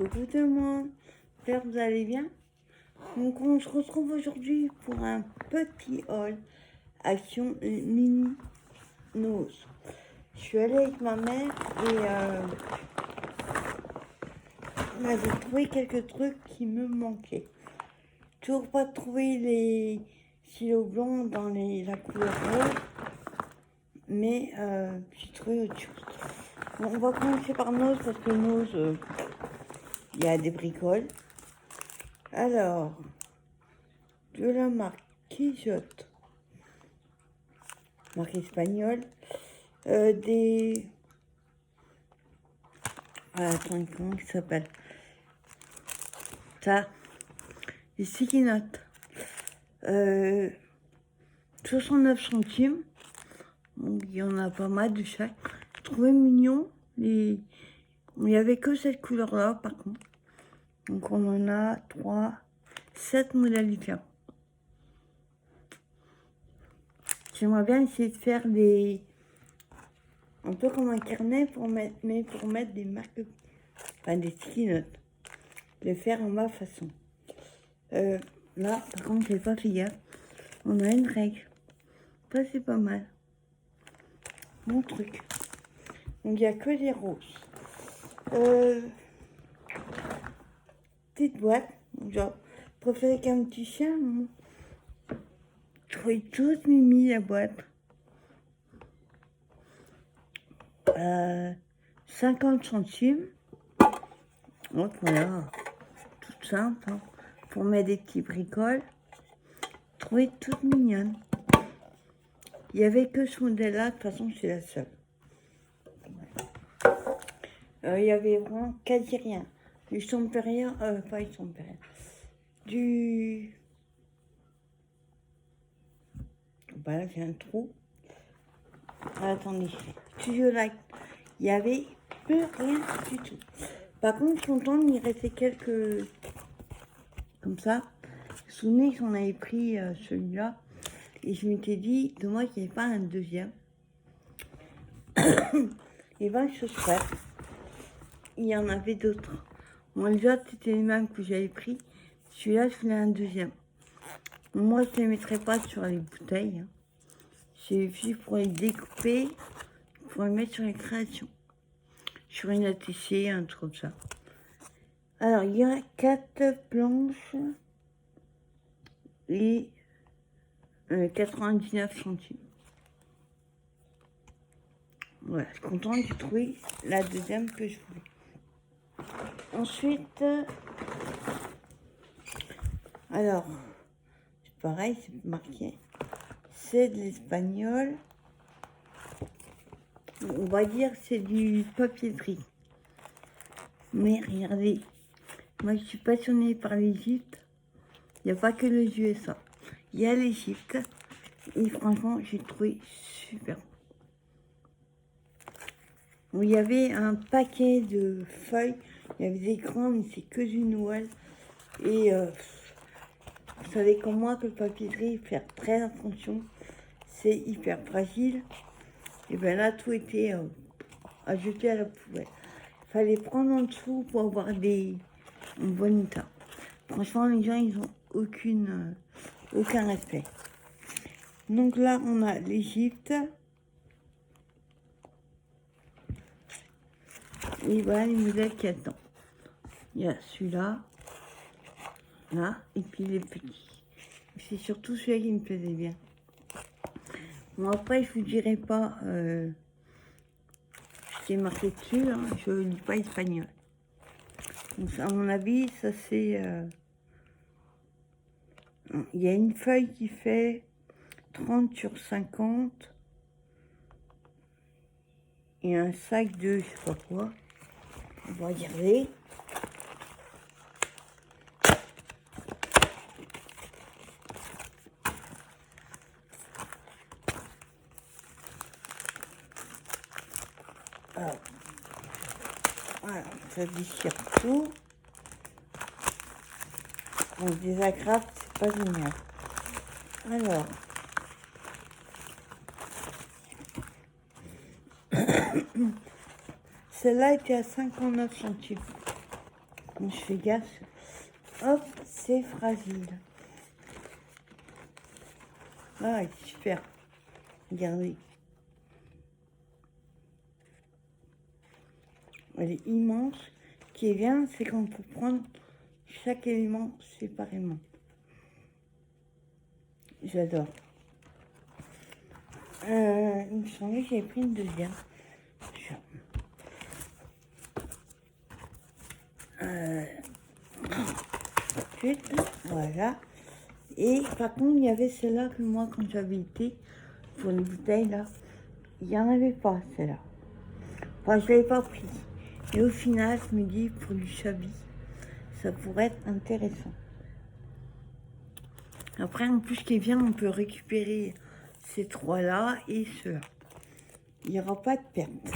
Coucou tout le monde, j'espère que vous allez bien. Donc on se retrouve aujourd'hui pour un petit haul Action Mini Nose. Je suis allée avec ma mère et j'ai trouvé quelques trucs qui me manquaient. Toujours pas trouvé les stylos blancs dans la couleur rose, mais j'ai trouvé autre chose. Bon, on va commencer par Nose parce que Nose, il y a des bricoles. Alors, de la marque Quijote, marque espagnole, des... Ah, attends, comment ça s'appelle? Ça, des sticky notes. 69 centimes. Donc, il y en a pas mal de chaque. Je trouvais mignon. Il n'y avait que cette couleur-là, par contre. Donc, on en a 7 modèles différents. J'aimerais bien essayer de faire un peu comme un carnet pour mettre des marques, enfin des sticky notes. Le faire en ma façon. Là, par contre, j'ai pas fait gaffe. On a une règle. Ça, c'est pas mal. Mon truc. Donc, il n'y a que des roses. Petite boîte. Genre, préféré qu'un petit chien. Je trouvais toute mimi la boîte. 50 centimes. Donc, voilà. Toute simple. Hein, pour mettre des petits bricoles. Je trouvais toute mignonne. Il n'y avait que ce modèle-là. De toute façon, c'est la seule. Il y avait vraiment quasi rien. Du Sampérien, pas du Sampérien. Bah là, j'ai un trou. Ah, attendez. Studio Light. Il y avait plus rien du tout. Par contre, je suis contente, il restait quelques... Comme ça. Vous vous souvenez qu'on avait pris celui-là. Et je m'étais dit, dommage qu'il n'y avait pas un deuxième. Et ben, je serais. Il y en avait d'autres. Moi, les autres, c'était les mêmes que j'avais pris. Celui-là, je voulais un deuxième. Moi, je ne les mettrai pas sur les bouteilles. Hein. C'est juste pour les découper, pour les mettre sur les créations. Sur une ATC, un truc comme ça. Alors, il y a 4 planches et 99 centimes. Voilà, je suis contente, j'ai trouvé la deuxième que je voulais. Ensuite, alors, c'est pareil, c'est marqué. C'est de l'espagnol. On va dire c'est du papeterie. Mais regardez, moi je suis passionnée par l'Égypte. Il n'y a pas que les USA. Il y a l'Égypte. Et franchement, j'ai trouvé super bon. Il y avait un paquet de feuilles. Il y avait des grands, mais c'est que du Noël. Et vous savez comme moi que le papeterie, faire très attention. C'est hyper fragile. Et bien là, tout était à jeter à la poubelle. Il fallait prendre en dessous pour avoir un bon état. Franchement, les gens, ils ont aucun respect. Donc là, on a l'Égypte. Et voilà les modèles qu'il y a dedans. Il y a celui-là, là, et puis les petits. C'est surtout celui-là qui me plaisait bien. Bon, après, je vous dirai pas ce qui est marqué dessus, hein, je ne lis pas espagnol. Donc, à mon avis, ça c'est... il y a une feuille qui fait 30 sur 50 et un sac de je sais pas quoi. On va regarder. Alors, voilà, ça déchire tout. On se désaggrave, c'est pas génial. Alors, celle-là était à 59 centimes. Donc, je fais gaffe. Hop, c'est fragile. Ah, super. Regardez. Elle est immense. Ce qui est bien, c'est qu'on peut prendre chaque élément séparément. J'adore. Il me semblait que j'avais pris une deuxième. Ensuite, voilà. Et par contre, il y avait celle-là que moi, quand j'avais été pour les bouteilles, là, il n'y en avait pas, celle-là. Enfin, je ne l'avais pas pris. Et au final, je me dis, pour du Chablis, ça pourrait être intéressant. Après, en plus, ce qui est bien, on peut récupérer ces trois-là et ceux-là. Il n'y aura pas de perte.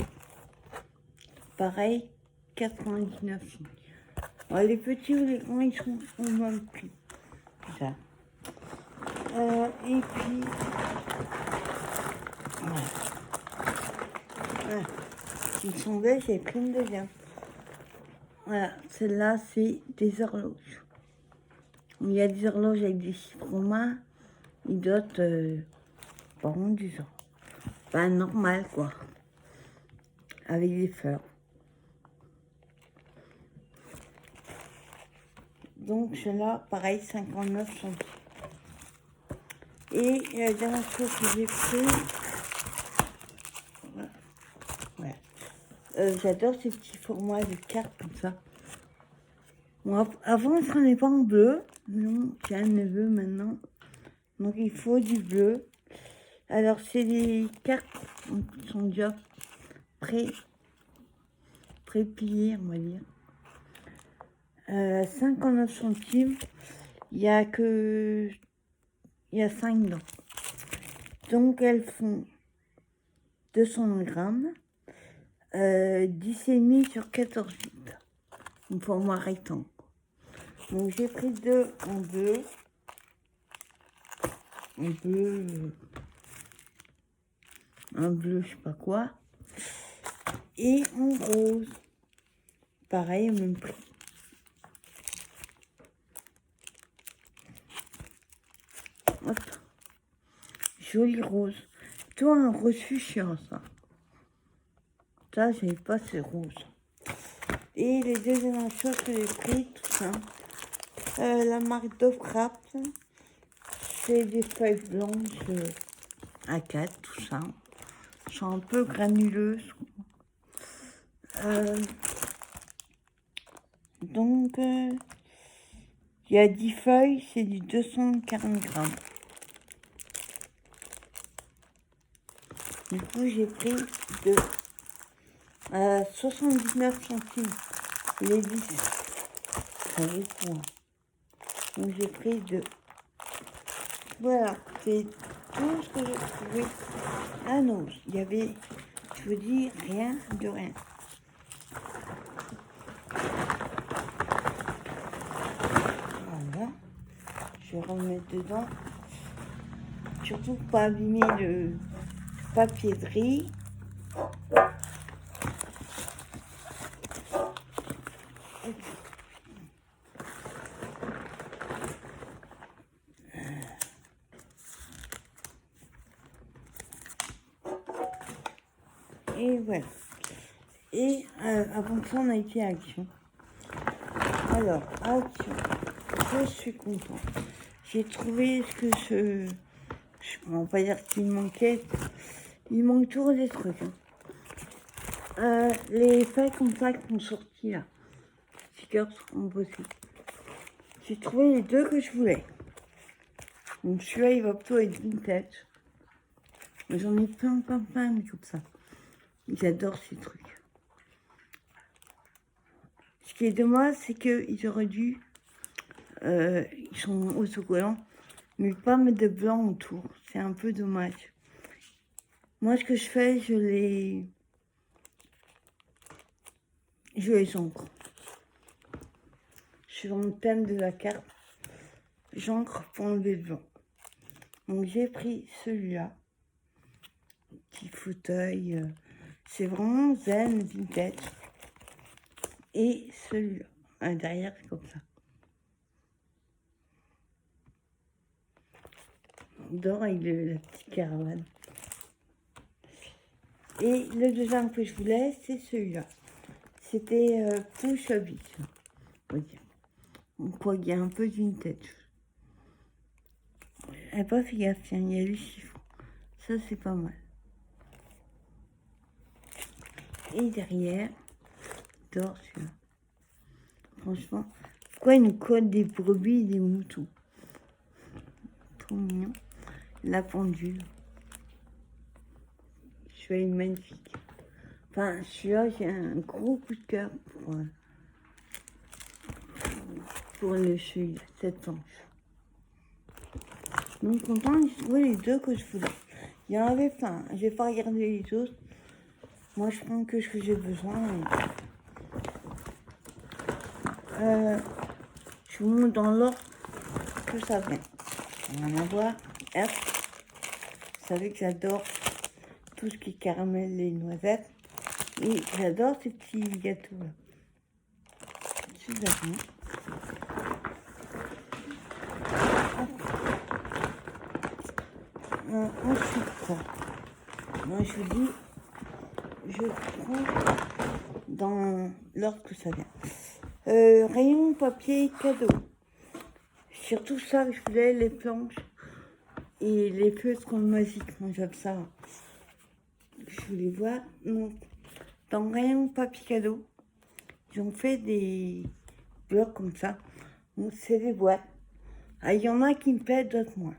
Pareil, 99 centimes. Alors, les petits ou les grands, ils sont au même prix. Ça. Et puis, voilà. Voilà. Il me semblait, j'avais pris une deuxième. Voilà, celle-là, c'est des horloges. Il y a des horloges avec des chiffres romains, et d'autres, par contre, du genre. Pas normal, quoi. Avec des fleurs. Donc, celle-là, pareil, 59 centimes. Et la dernière chose que j'ai pris, voilà. J'adore ces petits formats de cartes comme ça. Bon, avant, je ne prenais pas en bleu. Non, j'ai un neveu maintenant. Donc, il faut du bleu. Alors, c'est des cartes qui sont déjà pré-pliées, on va dire. 59 centimes. Il y a 5 dedans. Donc, elles font 200 grammes. 10,5 sur 14 litres. Un format rectangle. Donc, j'ai pris deux en bleu. Un bleu, je sais pas quoi. Et en rose. Pareil, au même prix. Hop. Joli rose. Toi, un rose fuchsia, ça. Ça, j'avais pas ce rose. Et les deux dernières choses que j'ai pris, tout ça. La marque Dovecraft. C'est des feuilles blanches à 4, tout ça. Elles sont un peu granuleuses. Donc, il y a 10 feuilles, c'est du 240 grammes. Du coup, j'ai pris de 79 centimes les 10. Ça vaut le coup. Donc, j'ai pris de... Voilà, c'est tout ce que j'ai trouvé à Noz. Il y avait, je vous dis, rien de rien. Voilà. Je vais remettre dedans. Surtout pour pas abîmer le papier de riz. Et voilà. Et avant ça, on a été à Action. Alors, à Action, je suis contente. J'ai trouvé ce que on va pas dire qu'il manquait. Il manque toujours des trucs. Hein. Les feuilles comme ça qui sont sorties là. Stickers en bossé. J'ai trouvé les deux que je voulais. Donc celui-là, il va plutôt être vintage. Mais j'en ai plein comme ça. J'adore ces trucs. Ce qui est dommage, c'est qu'ils auraient dû... ils sont autocollants, mais pas mettre de blanc autour. C'est un peu dommage. Moi, ce que je fais, je les encre. Je suis dans le thème de la carte. J'encre pour enlever le blanc. Donc, j'ai pris celui-là. Petit fauteuil. C'est vraiment zen, vintage. Et celui-là. derrière, c'est comme ça. On dort avec la petite caravane. Et le deuxième que je voulais, c'est celui-là. C'était Push a Beach. On va dire. On croit qu'il y a un peu d'une tête. Elle n'a pas fait gaffe, tiens, il y a le chiffon. Ça, c'est pas mal. Et derrière, dort celui-là. Franchement, pourquoi ils nous codent des brebis et des moutons? Trop mignon. La pendule. Celui-là est magnifique. Enfin, celui-là, j'ai un gros coup de cœur pour le celui-là, cette planche. Donc, content, je vois les deux que je voulais. Il y en avait plein. J'ai pas regardé les autres. Moi, je prends que ce que j'ai besoin. Je vous montre dans l'ordre que ça vient. On va en voir. Hop. Vous savez que j'adore tout ce qui est caramel et noisettes. Et j'adore ces petits gâteaux-là. Super bon. Ensuite, moi je vous dis, je prends dans l'ordre que ça vient. Rayon papier cadeau. Surtout ça, je voulais les planches et les feutres magiques. Moi j'aime ça. Je voulais voir. Donc, dans Rayon papier cadeau, ils ont fait des blocs comme ça. Donc c'est des boîtes. Ah, il y en a qui me plaisent, d'autres moins.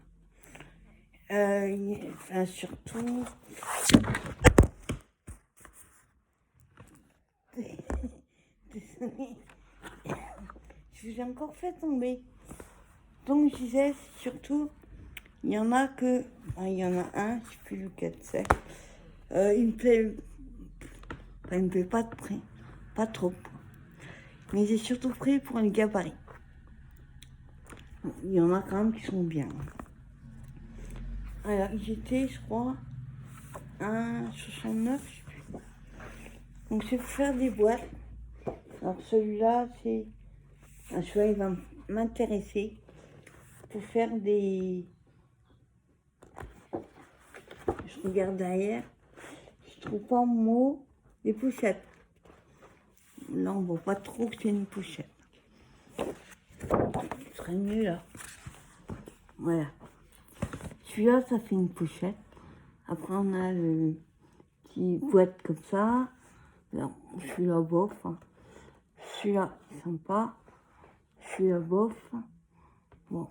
Enfin, surtout. Désolée. Je vous ai encore fait tomber. Donc je disais, surtout, il y en a que. Il y en a un, je sais plus lequel c'est. Il me plaît. Enfin, il me plaît pas de près. Pas trop. Mais j'ai surtout pris pour les gabarits. Il y en a quand même qui sont bien. Alors, j'étais, je crois, 1,69, je sais plus. Donc, c'est pour faire des boîtes. Alors, celui-là, c'est. Celui-là, il va m'intéresser pour faire des. Je regarde derrière. Je trouve pas mon mot. Des pochettes. Là, on voit pas trop que c'est une pochette. Ce serait mieux là. Voilà. Celui-là, ça fait une pochette. Après, on a le petit boîte comme ça. Alors, celui-là, bof. Celui-là, sympa. Celui-là, bof. Bon.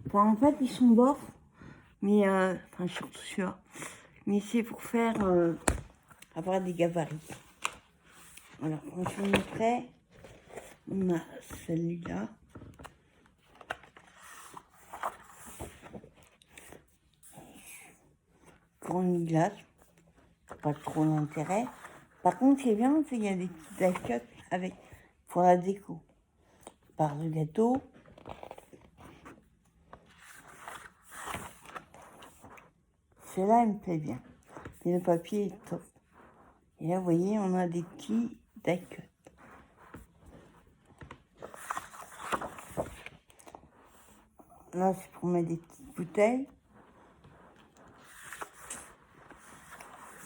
Enfin, en fait, ils sont bof. Mais, enfin, surtout celui-là. Mais c'est pour faire avoir des gabarits. Alors, quand je vous montrerai, on a celui-là. Grande glace. Pas trop d'intérêt. Par contre, ce qui est bien, c'est qu'il y a des petites alcottes avec pour la déco. Par le gâteau. Celle-là, elle me plaît bien. Et le papier est top. Et là, vous voyez, on a des petits alcottes. Là, c'est pour mettre des petites bouteilles.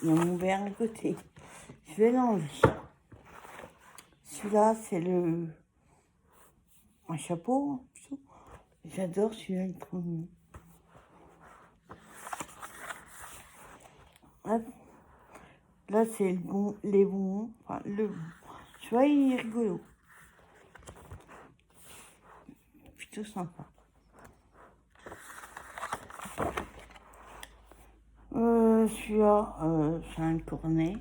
Il y a mon verre à côté. Je vais l'enlever. Celui-là, c'est un chapeau. J'adore celui-là, il est trop mignon. Hop. Là, c'est les bonbons. Enfin, tu vois, il est rigolo. Plutôt sympa. Celui-là, c'est un cornet.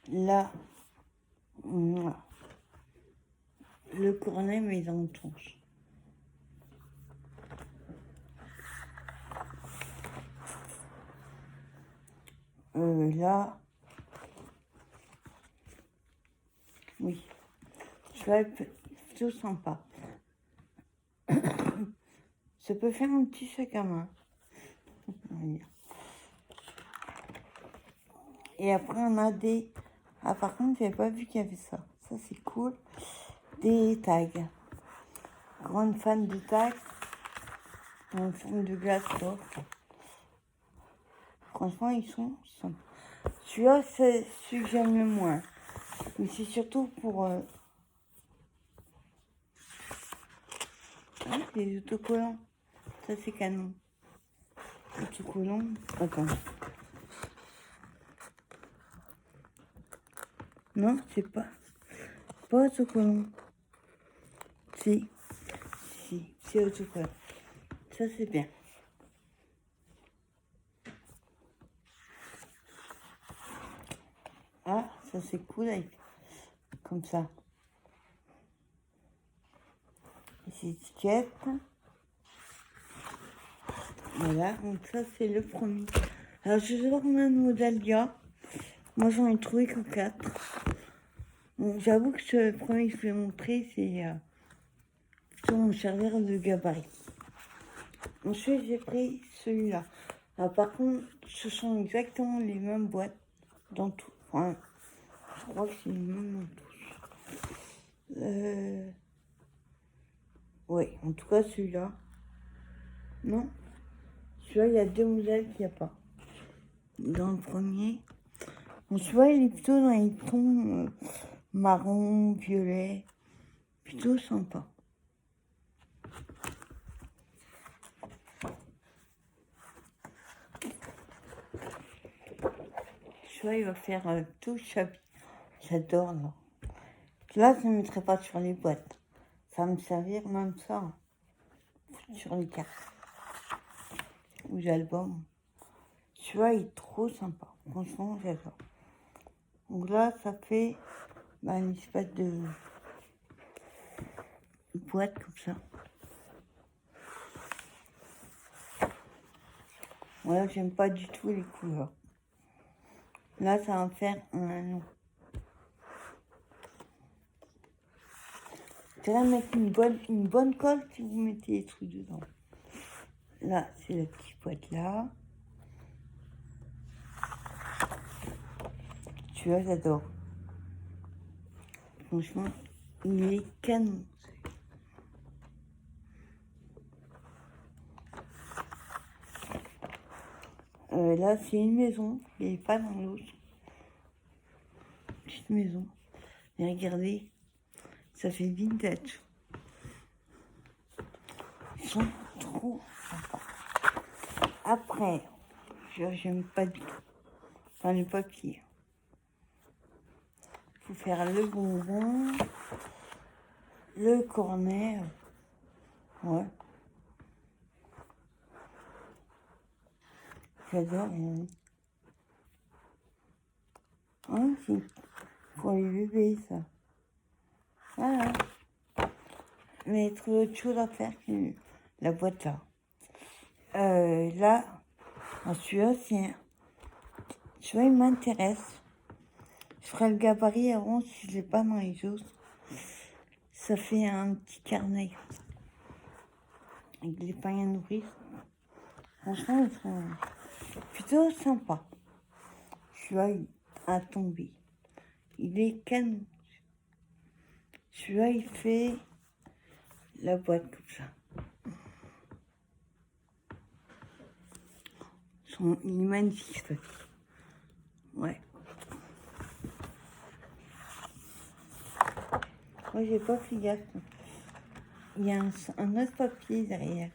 Là, le cornet, mais dans le tronche. Là, oui, celui-là est plutôt sympa. Ça peut faire un petit sac à main. Et après, on a des... Ah, par contre, j'avais pas vu qu'il y avait ça. Ça, c'est cool. Des tags. Grande fan de tags. En forme de glace d'or. Franchement, ils sont sympas. Celui-là, c'est celui que j'aime le moins. Mais c'est surtout pour... Ah, des autocollants. Ça, c'est canon. Autocollants. Attends. Non, c'est pas autocollant. Si, c'est autocollant. Ça, c'est bien. Ah, ça, c'est cool avec... Comme ça. Les étiquettes. Voilà, donc ça, c'est le premier. Alors, je sais pas combien de modèles il y a. Moi, j'en ai trouvé que 4. Bon, j'avoue que ce premier que je vais montrer, c'est plutôt mon servir de gabarit. Ensuite, j'ai pris celui-là. Alors, par contre, ce sont exactement les mêmes boîtes dans tout. Enfin, je crois que c'est les mêmes dans tous. Oui, en tout cas, celui-là. Non. Celui-là, il y a 2 modèles qu'il n'y a pas. Dans le premier. Bon, celui-là, il est plutôt dans les tons marron, violet. Plutôt sympa. Celui-là, il va faire tout chapitre. J'adore, là. Là, je ne mettrai pas sur les boîtes. Ça va me servir même ça. Sur les cartes. Ou l'album. Celui-là, il est trop sympa. Franchement, j'adore. Donc là, ça fait une espèce de boîte comme ça. Voilà, j'aime pas du tout les couleurs. Là, ça va faire un nom. Tu vas mettre une bonne colle si vous mettez les trucs dedans. Là, c'est la petite boîte là. Tu vois, j'adore. Franchement, il est canon. Là, c'est une maison. Il n'est pas dans l'autre. Petite maison. Et regardez, ça fait vintage. Ils sont trop sympas. Après, j'aime pas du tout. Enfin, le papier. Il faut faire le bonbon, le cornet. Ouais. J'adore. Ah, c'est pour les bébés, ça. Voilà. Mais trouver autre chose à faire que la boîte là. Là, celui-là, c'est... Tu vois, il m'intéresse. Je ferai le gabarit avant si je l'ai pas dans les autres. Ça fait un petit carnet. Avec les pains à nourrir. Franchement, ils sont plutôt sympas. Celui-là, il a tombé. Il est canon. Celui-là, il fait la boîte comme ça. Il est magnifique, ce papier. Ouais. Moi, j'ai pas fait gaffe. Il y a un autre papier derrière.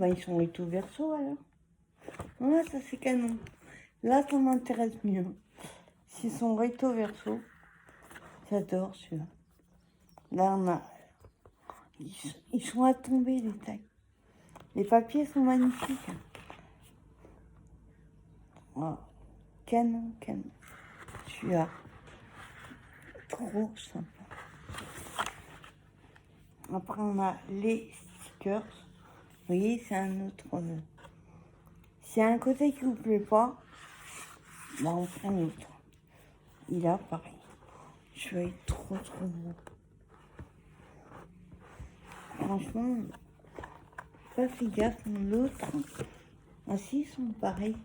Ils sont recto verso alors. Ouais, ça c'est canon. Là, ça m'intéresse mieux. S'ils sont recto verso, j'adore celui-là. Là, on a... Ils sont à tomber, les tags. Les papiers sont magnifiques. Oh, canon. Celui-là, trop sympa. Après, on a les stickers. Vous voyez, c'est un autre... S'il y a un côté qui vous plaît pas, on prend l'autre. Il a pareil. Je vais être trop beau. Franchement, pas fait gaffe, l'autre. Ah si, ils sont pareils.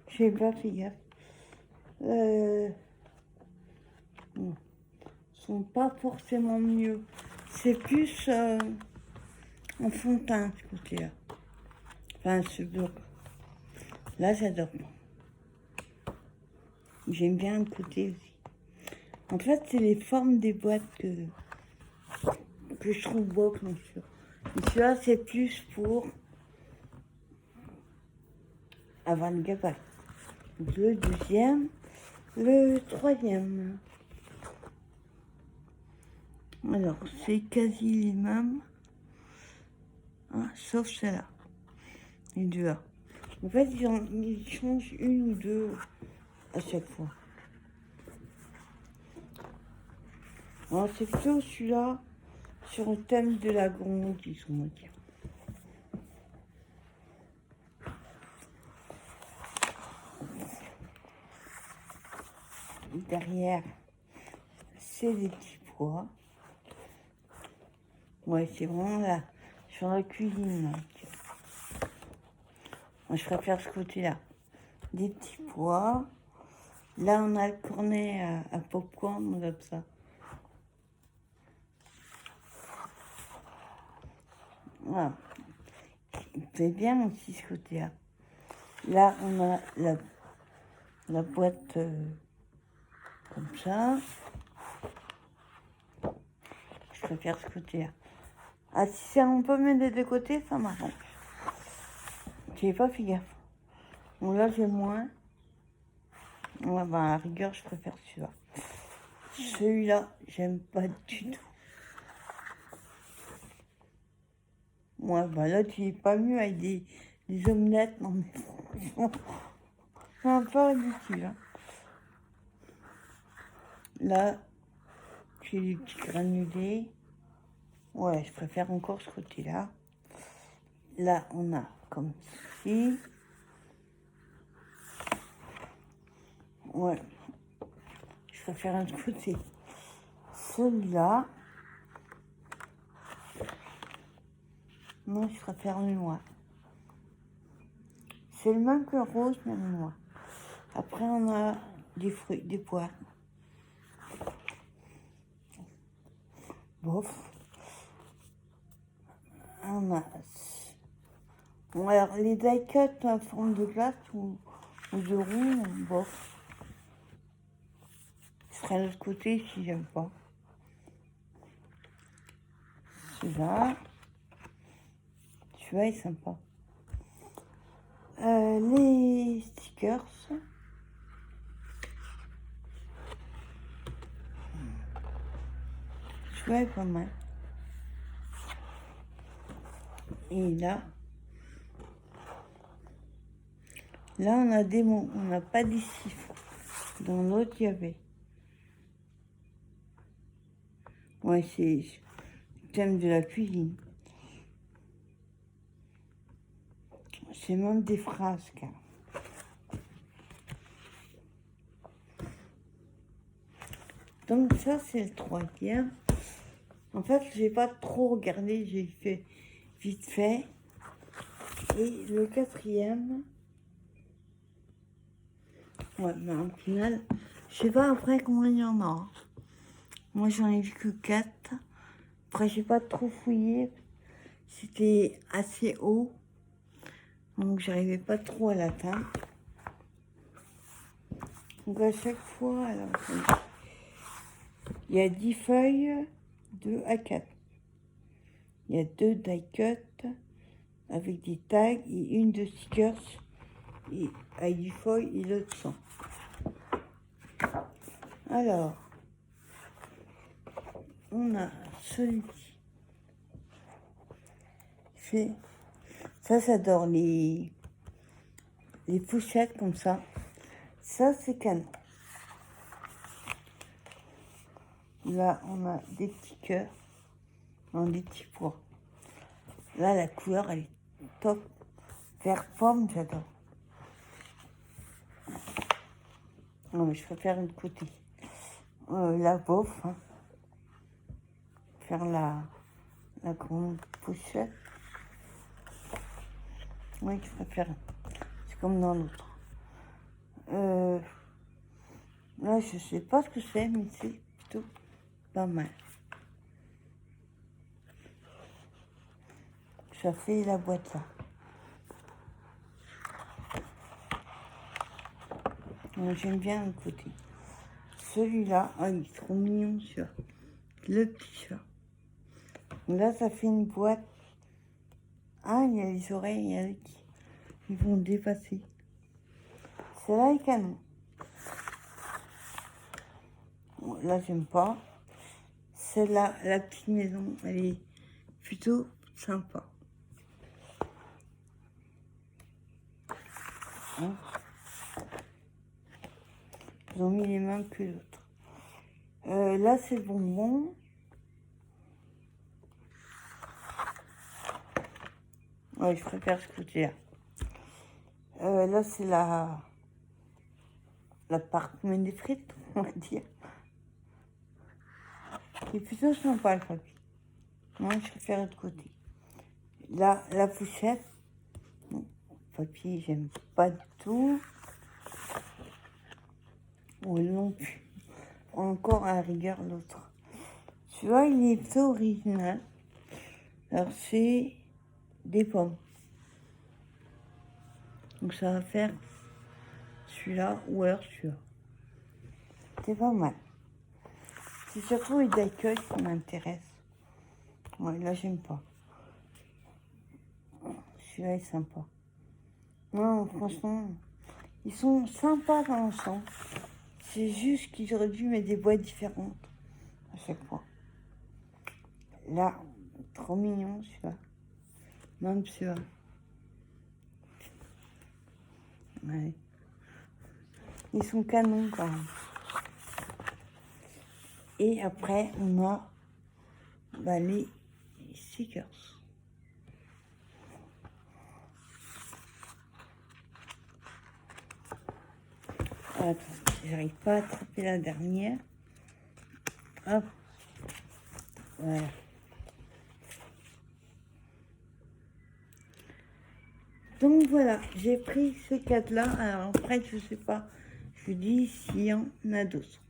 J'ai pas fait gaffe. Bon, ils sont pas forcément mieux. C'est plus en fond de teint, ce côté-là. Enfin, ce bloc. Là, j'adore. J'aime bien le côté aussi. En fait, c'est les formes des boîtes que je trouve beau, bien sûr. Et celui-là, c'est plus pour avoir le gabarit. Le deuxième, le troisième. Alors, c'est quasi les mêmes, hein, sauf celle-là, les deux là. En fait, ils changent une ou deux à chaque fois. Alors, c'est plutôt celui-là sur le thème de la gourmandise, on va dire. Derrière, c'est des petits pois. Ouais, c'est vraiment là, sur la cuisine. Moi, je préfère ce côté-là. Des petits pois. Là, on a le cornet à popcorn, comme ça. Voilà. C'est bien aussi ce côté-là. Là, on a la boîte comme ça. Je préfère ce côté-là. Ah, si c'est un peu mettre des deux côtés, ça m'arrange. J'ai pas fait gaffe. Bon, là, j'ai moins. Ouais, bah, à la rigueur, je préfère celui-là. Celui-là, j'aime pas du tout. Ouais, bah là, tu es pas mieux avec des omelettes. Non, mais franchement, c'est un peu ridicule. Hein. Là, j'ai des petits granulés. Ouais, je préfère encore ce côté-là. Là, on a comme ceci. Ouais, je préfère un côté. Celui-là. Non, je préfère le noir. C'est le même que le rose, mais le noir. Après, on a des fruits, des poires. Bof. On a... Bon, alors, les die-cuts en forme de glace ou de roux, bof. Je ferai de l'autre côté si j'aime pas. Celui-là. Celui-là est sympa. Les stickers. Celui-là est pas mal. Et là, on a des mots, on n'a pas des chiffres. Dans l'autre, il y avait. Ouais, c'est le thème de la cuisine. C'est même des phrases, car. Donc ça, c'est le troisième. En fait, j'ai pas trop regardé, j'ai fait vite fait. Et le quatrième, ouais, mais en final, je sais pas après combien il y en a. Moi, j'en ai vu que 4. Après, j'ai pas trop fouillé. C'était assez haut. Donc, j'arrivais pas trop à l'atteindre. Donc, à chaque fois, alors, il y a 10 feuilles, 2 à 4. Il y a 2 die-cuts avec des tags et une de stickers et avec du foil et l'autre sans. Alors, on a celui-ci. Ça j'adore les pochettes comme ça. Ça, c'est canon. Là, on a des petits cœurs, non, des petits pois. Là, la couleur, elle est top. Vert pomme, j'adore. Non, mais je préfère une côté. La bof, hein. Faire la grande pochette. Oui, je préfère. C'est comme dans l'autre. Là, je sais pas ce que c'est, mais c'est plutôt pas mal. Ça fait la boîte là. J'aime bien le côté. Celui-là, ah, il est trop mignon, celui-là. Le petit chat. Là, ça fait une boîte. Ah, il y a les oreilles avec. Ils vont dépasser. Celle-là est canon. Bon, là, j'aime pas. Celle-là, la petite maison, elle est plutôt sympa. Hein, ils ont mis les mêmes que l'autre. Là, c'est le bonbon. Ouais, je préfère ce côté-là. Là, c'est la partie des frites, on va dire. C'est plutôt sympa, le papier. Moi, je préfère l'autre côté. Là, la pochette. Bon, le papier, j'aime pas du tout. Ou non plus. Encore à la rigueur, l'autre. Tu vois, il est plutôt original. Alors, c'est des pommes. Donc, ça va faire celui-là ou alors celui-là. C'est pas mal. C'est surtout les d'accueil qui m'intéresse. Ouais, là, j'aime pas. Celui-là est sympa. Non, franchement, ils sont sympas dans l'ensemble. C'est juste qu'ils auraient dû mettre des boîtes différentes à chaque fois. Là, trop mignon celui-là. Même celui-là. Ouais. Ils sont canons quand même. Et après, on a les stickers. Attends, j'arrive pas à attraper la dernière. Hop. Voilà. Donc voilà, j'ai pris ces 4-là. Alors après, je sais pas. Je vous dis s'il y en a d'autres.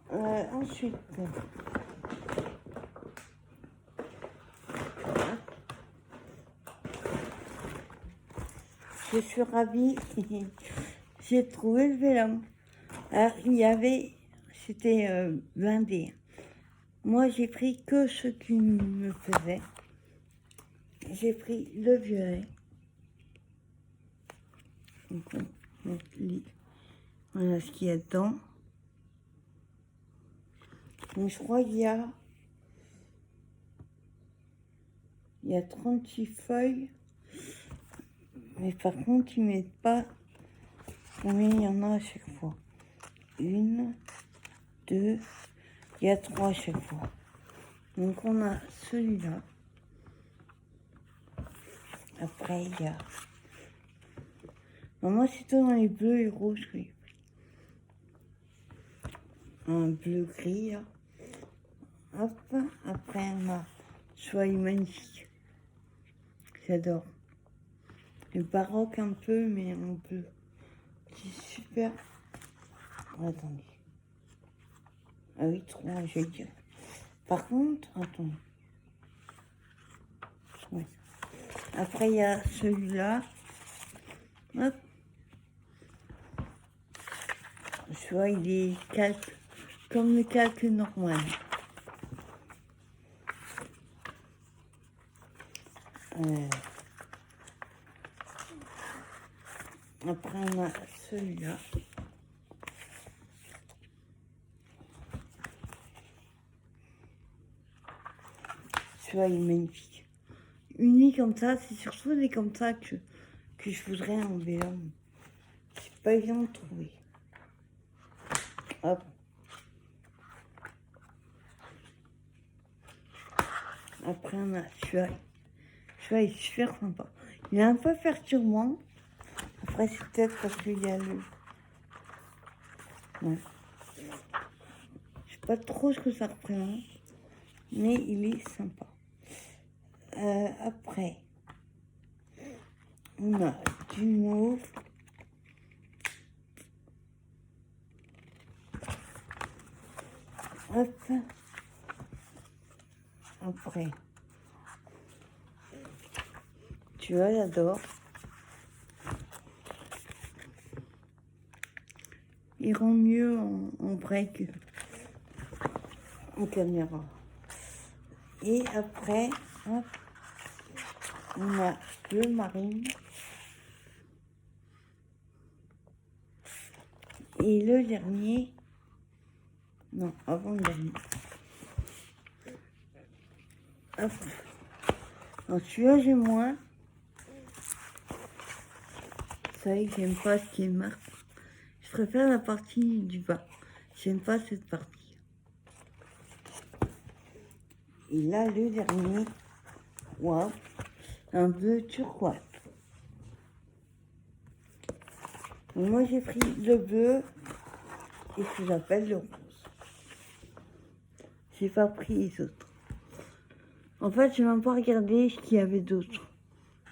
Ensuite, je suis ravie. J'ai trouvé le Venom. Alors, il y avait, c'était blindé. Moi, j'ai pris que ce qui me plaisait. J'ai pris le violet. Donc, voilà ce qu'il y a dedans. Donc, je crois qu'il y a 36 feuilles. Mais par contre, ils ne mettent pas combien il y en a à chaque fois. 1, 2, il y a 3 à chaque fois. Donc, on a celui-là. Après, il y a... Moi, c'était dans les bleus et rouges que j'ai pris. Un bleu gris, là. Hop. Après, on a Soyez magnifique. J'adore. Le baroque un peu, mais en bleu. C'est super. Attendez. Ah oui, 3, je vais dire. Par contre, attendez. Ouais. Après, il y a celui-là. Hop. Je vois, il est calque, comme le calque normal. Après, on a celui-là. Celui-là, il est magnifique. Unique comme ça, c'est surtout des comme ça que je voudrais en vélo. C'est pas évident de trouver. Hop. Après, on a celui-là. Celui-là est super sympa. Il est un peu perturbant. Après, c'est peut-être parce qu'il y a le... Ouais. Je sais pas trop ce que ça représente. Mais il est sympa. Après, On a du mauve. Hop. Après, tu vois, j'adore. Il rend mieux en break en caméra. Et après, hop, on a le marine. Et le dernier, non, avant le dernier. Hop. Alors celui-là, j'ai moins. Vous savez que j'aime pas ce qui est marqué. Je préfère la partie du bas. J'aime pas cette partie. Et là, le dernier, waouh, un bleu turquoise. Donc, moi, j'ai pris le bleu et ce que j'appelle le rose. J'ai pas pris les autres. En fait, je n'ai même pas regardé ce qu'il y avait d'autre.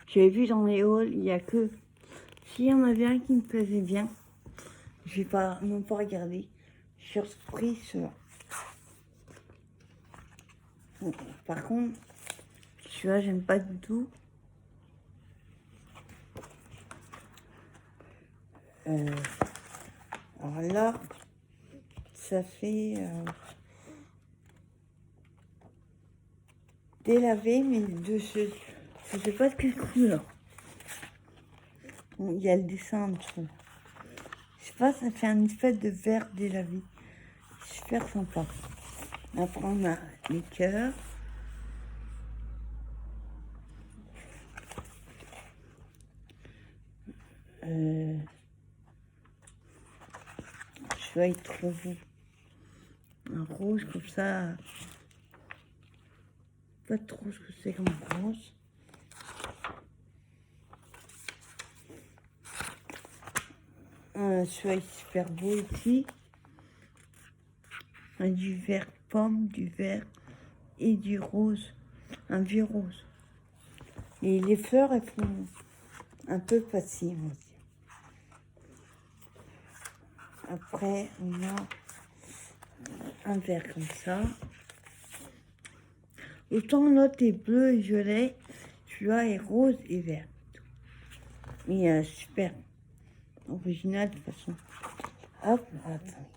J'avais vu dans les halls, il n'y a que... S'il y en avait un qui me plaisait bien, je vais pas, même pas regarder. Je suis surprise sur... Par contre, celui-là, j'aime pas du tout. Alors là, ça fait délavé, mais de ce... Je sais pas de quelle couleur. Bon, il y a le dessin en dessous. Je sais pas, ça fait un espèce de vert délavé. Super sympa. Après, on a les cœurs. Je vais y trouver un rose comme ça. Pas trop ce que c'est comme rose. Celui-là est super beau ici. Du vert pomme, du vert et du rose. Un vieux rose. Et les fleurs, elles font un peu passives aussi. Après, on a un vert comme ça. Autant l'autre est bleu et violet, celui-là est rose et vert. Mais super original de toute façon. Hop, attends.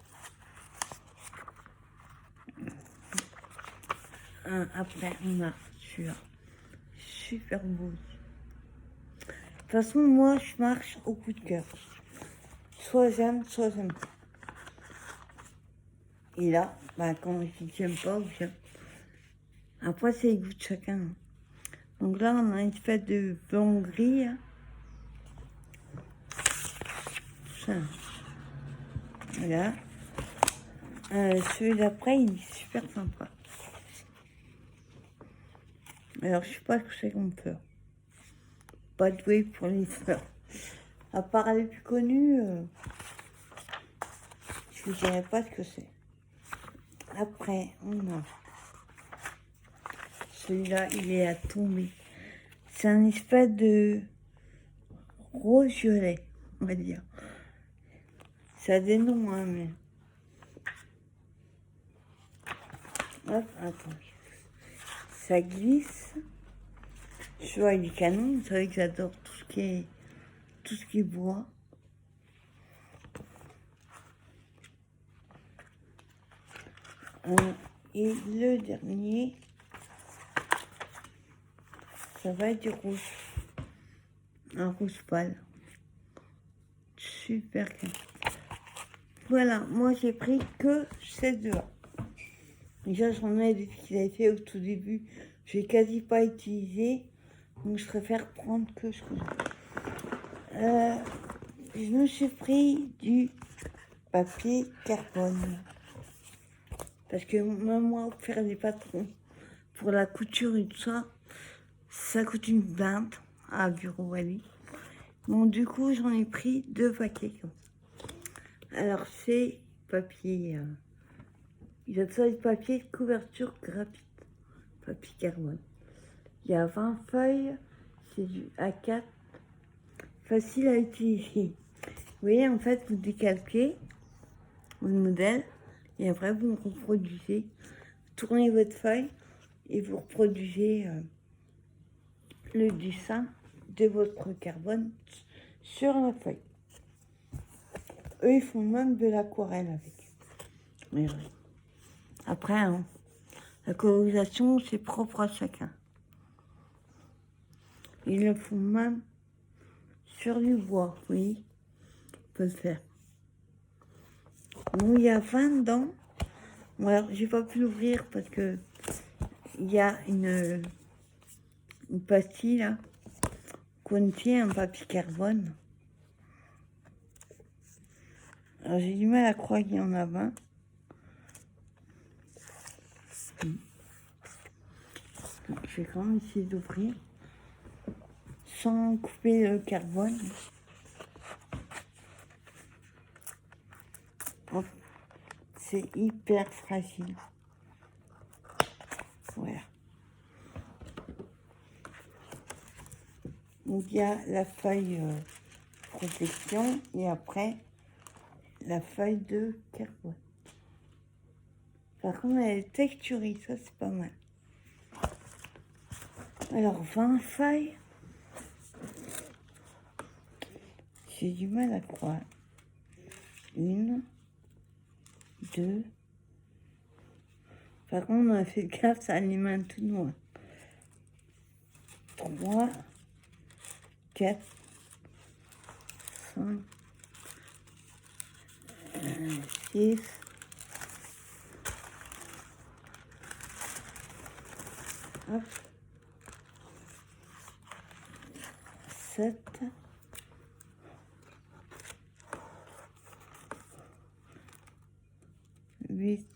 Après, on a celui-là. Super beau. De toute façon, moi, je marche au coup de cœur. Soit j'aime, soit j'aime pas. Et là, bah, quand je dis j'aime pas, j'aime. Après, c'est les goûts de chacun. Donc là, on a une espèce de blanc gris. Hein. Ça. Voilà. Celui d'après, il est super sympa. Alors, je sais pas ce que c'est comme fleur. Pas doué pour les fleurs. À part les plus connues, je ne dirais pas ce que c'est. Après, on a celui-là, il est à tomber. C'est un espèce de rose violet, on va dire. Ça a des noms, hein, mais... Hop, attends. Ça glisse. Je vois, il est canon. Vous savez que j'adore tout ce qui est bois. Et le dernier, ça va être du rouge. Un rouge pâle. Super bien. Voilà, moi j'ai pris que ces deux-là. Déjà, j'en ai des qu'ils avaient fait au tout début. Je n'ai quasi pas utilisé. Donc, je préfère prendre que ce que j'ai. Je me suis pris du papier carbone. Parce que même moi, faire des patrons pour la couture et tout ça, ça coûte une blinde à Bureau Wally. Donc, du coup, j'en ai pris 2 paquets comme ça. Alors, c'est papier. Ils appellent ça le papier de couverture graphite. Papier carbone. Il y a 20 feuilles, c'est du A4. facile à utiliser. Vous voyez, en fait, vous décalquez votre modèle et après vous reproduisez, tournez votre feuille et vous reproduisez le dessin de votre carbone sur la feuille. Eux, ils font même de l'aquarelle avec. Mais oui. Après, hein, la colorisation, c'est propre à chacun. Ils le font même sur du bois, oui, on peut le faire. Bon, il y a 20 dedans. Bon, alors, j'ai pas pu l'ouvrir parce que il y a une pastille là, contient un papier carbone. Alors, j'ai du mal à croire qu'il y en a 20. Donc, je vais quand même essayer d'ouvrir sans couper le carbone. Hop. C'est hyper fragile. Voilà. Donc il y a la feuille protection et après la feuille de carbone. Par contre, elle est texturée, ça c'est pas mal. Alors 20 feuilles. J'ai du mal à croire. 1, 2. Par contre, on a fait gaffe, ça a les mains tout noires. 3, 4, 5, 6, 7, 8,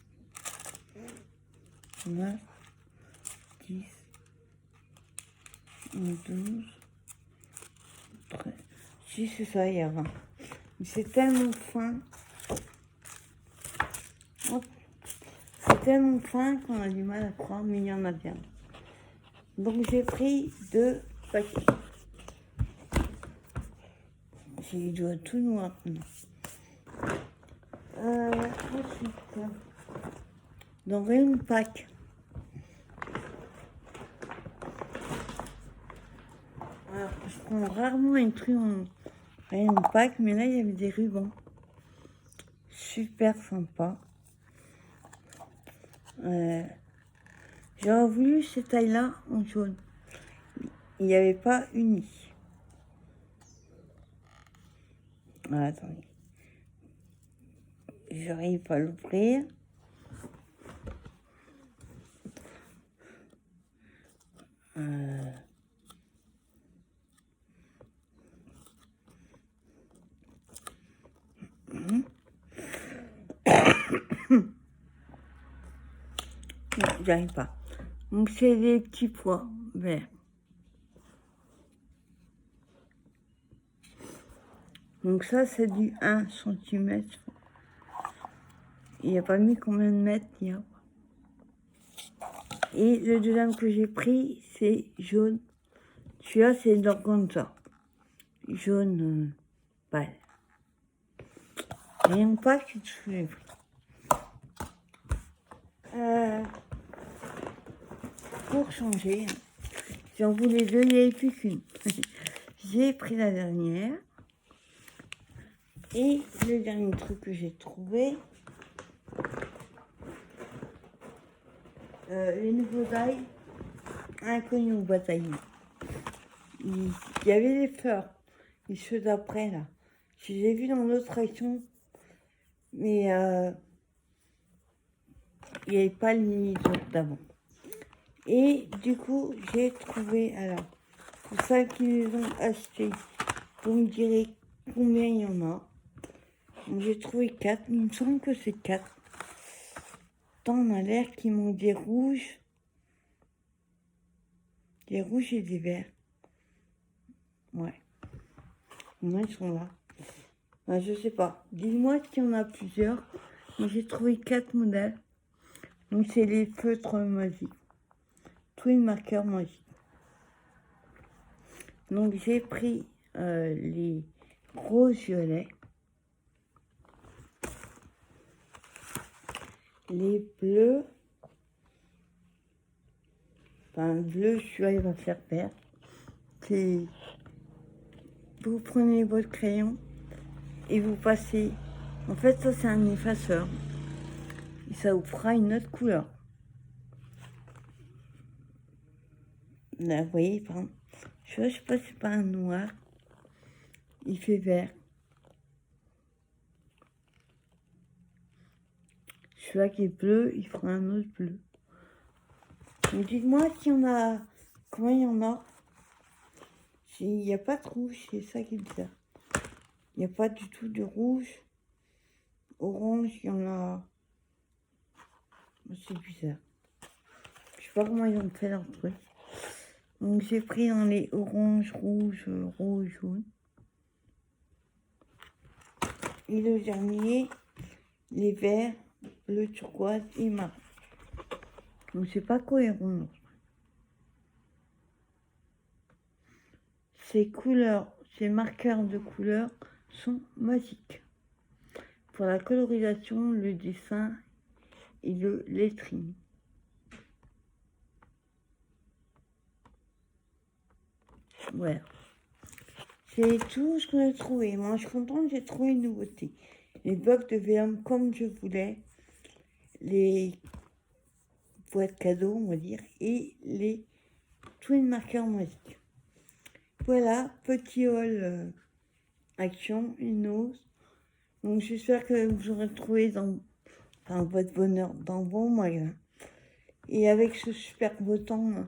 9, 10, 12, 13. Si, c'est ça, il y a 20. Mais c'est tellement fin. Hop. C'est tellement fin qu'on a du mal à croire, mais il y en a bien. Donc j'ai pris 2 paquets. J'ai les doigts tout noirs maintenant. Ensuite, dans une pack. Alors, je prends rarement un truc en une pack, mais là il y avait des rubans. Super sympa. J'aurais voulu cette taille-là en jaune. Il n'y avait pas uni. Ah, attendez. J'arrive pas à l'ouvrir. Non, j'arrive pas. Donc c'est des petits pois verts. Donc ça c'est du 1 cm. Il n'y a pas mis combien de mètres il y a. Et le deuxième que j'ai pris, c'est jaune. Celui-là, c'est l'organza. Jaune pâle. Et un pack, je l'ai pris. Pour changer, j'en voulais 2, il n'y avait plus qu'une. J'ai pris la dernière. Et le dernier truc que j'ai trouvé, les nouveaux ailes inconnus au bataillon. Il y avait les fleurs, les ceux d'après là. Je les ai vus dans l'autre action, mais il n'y avait pas les autres d'avant. Et du coup, j'ai trouvé, alors, pour ceux qui les ont achetés, vous me direz combien il y en a. J'ai trouvé 4, il me semble que c'est 4. Tant on a l'air qu'ils m'ont des rouges. Des rouges et des verts. Ouais. Moi, ils sont là. Ben, je sais pas. Dis-moi qu'il y en a plusieurs. Mais j'ai trouvé 4 modèles. Donc, c'est les feutres magiques. Tous les marqueurs magiques. Donc, j'ai pris les roses violets, les bleus, enfin bleu, celui-là il va faire vert. Vous prenez votre crayon et vous passez, en fait ça c'est un effaceur, et ça vous fera une autre couleur. Là, vous voyez, par exemple, je sais pas, c'est pas un noir, il fait vert. Celui-là qui est bleu, il fera un autre bleu. Mais dites-moi s'il y en a, comment il y en a. Il n'y a pas de rouge, c'est ça qui est bizarre. Il n'y a pas du tout de rouge. Orange, il y en a. C'est bizarre. Je sais pas comment ils ont fait leur truc. Donc j'ai pris dans les orange, rouge, rouge, jaune. Et le dernier, les verts, bleu turquoise et marron. Donc c'est pas cohérent. Ces couleurs, ces marqueurs de couleurs sont magiques pour la colorisation, le dessin et le lettering. Voilà. C'est tout ce que j'ai trouvé. Moi, je suis contente, j'ai trouvé une nouveauté. Les blocs de VM comme je voulais, les boîtes cadeaux, on va dire, et les twin marqueurs magiques. Voilà, petit haul action, une ose. Donc, j'espère que vous aurez trouvé dans votre bonheur dans vos moyens. Et avec ce super beau temps,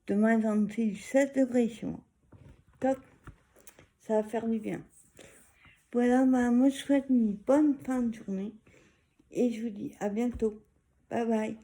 demain, j'en ai du 7 degrés chez moi. Top, ça va faire du bien. Voilà, moi je souhaite une bonne fin de journée et je vous dis à bientôt. Bye bye.